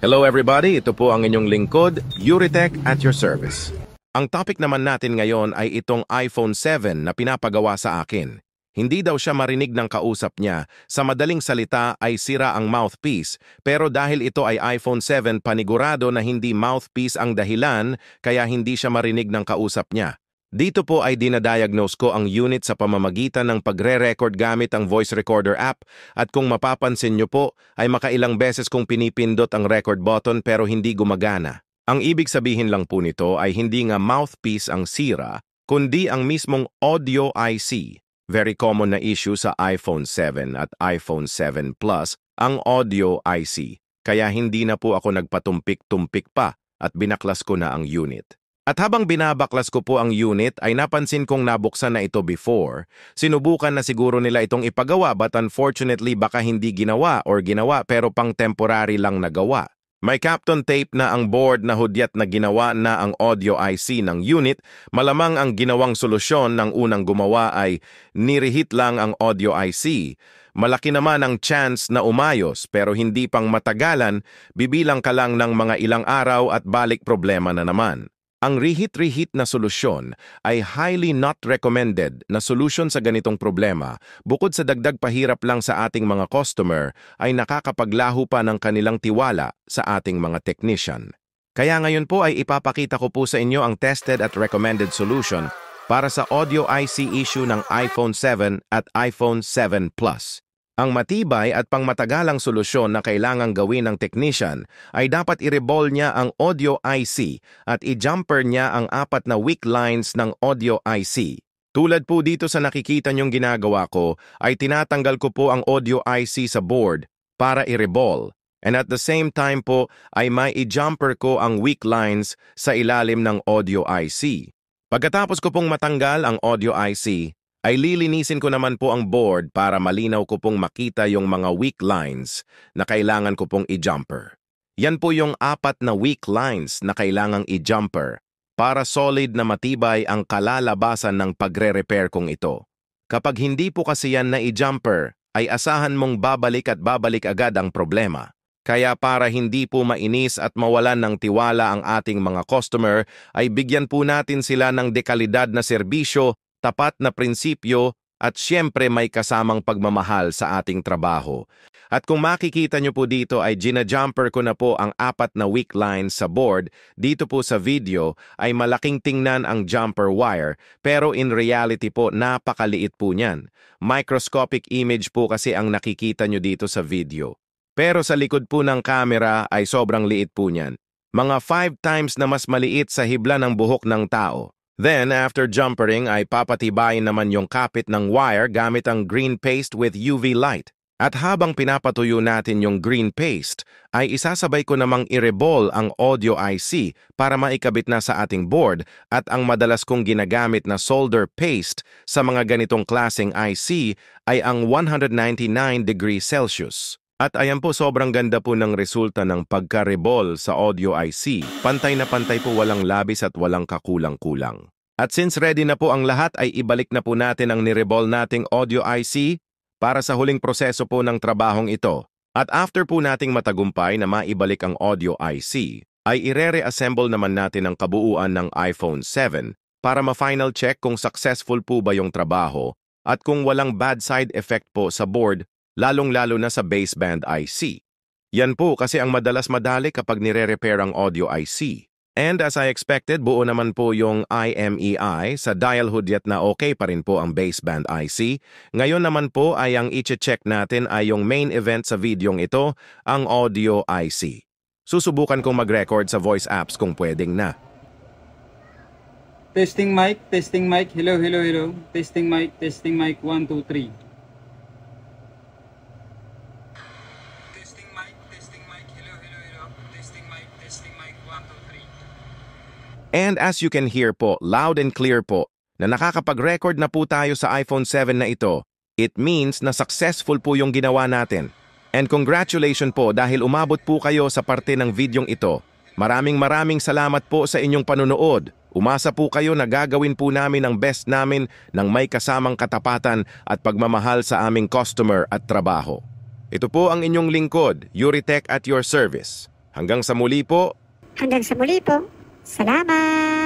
Hello everybody, ito po ang inyong lingkod, Yuritech at your service. Ang topic naman natin ngayon ay itong iPhone 7 na pinapagawa sa akin. Hindi daw siya marinig ng kausap niya, sa madaling salita ay sira ang mouthpiece, pero dahil ito ay iPhone 7 panigurado na hindi mouthpiece ang dahilan, kaya hindi siya marinig ng kausap niya. Dito po ay dinadiagnose ko ang unit sa pamamagitan ng pagre-record gamit ang voice recorder app at kung mapapansin nyo po ay makailang beses kong pinipindot ang record button pero hindi gumagana. Ang ibig sabihin lang po nito ay hindi nga mouthpiece ang sira, kundi ang mismong audio IC. Very common na issue sa iPhone 7 at iPhone 7 Plus ang audio IC. Kaya hindi na po ako nagpatumpik-tumpik pa at binaklas ko na ang unit. At habang binabaklas ko po ang unit ay napansin kong nabuksan na ito before. Sinubukan na siguro nila itong ipagawa but unfortunately baka hindi ginawa or ginawa pero pang temporary lang nagawa. May Kapton tape na ang board na hudyat na ginawa na ang audio IC ng unit. Malamang ang ginawang solusyon ng unang gumawa ay nirehit lang ang audio IC. Malaki naman ang chance na umayos pero hindi pang matagalan, bibilang ka lang ng mga ilang araw at balik problema na naman. Ang reheat na solusyon ay highly not recommended na solusyon sa ganitong problema. Bukod sa dagdag pahirap lang sa ating mga customer, ay nakakapaglaho pa ng kanilang tiwala sa ating mga technician. Kaya ngayon po ay ipapakita ko po sa inyo ang tested at recommended solution para sa audio IC issue ng iPhone 7 at iPhone 7 Plus. Ang matibay at pangmatagalang solusyon na kailangang gawin ng technician ay dapat i-reball niya ang audio IC at i-jumper niya ang 4 na weak lines ng audio IC. Tulad po dito sa nakikita niyong ginagawa ko, ay tinatanggal ko po ang audio IC sa board para i-reball. And at the same time po ay may i-jumper ko ang weak lines sa ilalim ng audio IC. Pagkatapos ko pong matanggal ang audio IC, ay lilinisin ko naman po ang board para malinaw ko pong makita yung mga weak lines na kailangan ko pong i-jumper. Yan po yung 4 na weak lines na kailangang i-jumper para solid na matibay ang kalalabasan ng pagre-repair kong ito. Kapag hindi po kasi yan na i-jumper, ay asahan mong babalik at babalik agad ang problema. Kaya para hindi po mainis at mawalan ng tiwala ang ating mga customer, ay bigyan po natin sila ng dekalidad na serbisyo, tapat na prinsipyo at siyempre may kasamang pagmamahal sa ating trabaho. At kung makikita nyo po dito ay gina-jumper ko na po ang 4 na weak lines sa board. Dito po sa video ay malaking tingnan ang jumper wire pero in reality po napakaliit po niyan. Microscopic image po kasi ang nakikita nyo dito sa video. Pero sa likod po ng camera ay sobrang liit po niyan. Mga 5 times na mas maliit sa hibla ng buhok ng tao. Then, after jumpering ay papatibayin naman yung kapit ng wire gamit ang green paste with UV light. At habang pinapatuyo natin yung green paste, ay isasabay ko namang i-reball ang audio IC para maikabit na sa ating board at ang madalas kong ginagamit na solder paste sa mga ganitong klaseng IC ay ang 199 degrees Celsius. At ayan po sobrang ganda po ng resulta ng pagka-reball sa audio IC. Pantay na pantay po, walang labis at walang kakulang-kulang. At since ready na po ang lahat ay ibalik na po natin ang nireball nating audio IC para sa huling proseso po ng trabahong ito. At after po nating matagumpay na maibalik ang audio IC, ay ire-reassemble naman natin ang kabuuan ng iPhone 7 para ma-final check kung successful po ba yung trabaho at kung walang bad side effect po sa board, lalong-lalo na sa baseband IC. Yan po kasi ang madalas madali kapag nire-repair ang audio IC. And as I expected, buo naman po yung IMEI sa dial hudyat na okay pa rin po ang baseband IC. Ngayon naman po ay ang i-check natin ay yung main event sa videong ito, ang audio IC. Susubukan kong mag-record sa voice apps kung pwedeng na. Testing mic, hello, hello, hello. Testing mic, 1, 2, 3. And as you can hear po, loud and clear po, na nakakapag-record na po tayo sa iPhone 7 na ito. It means na successful po yung ginawa natin. And congratulations po dahil umabot po kayo sa parte ng videong ito. Maraming salamat po sa inyong panunood. Umasa po kayo na gagawin po namin ang best namin ng may kasamang katapatan at pagmamahal sa aming customer at trabaho. Ito po ang inyong lingkod, Yuritech at your service. Hanggang sa muli po. Hanggang sa muli po. Salamat!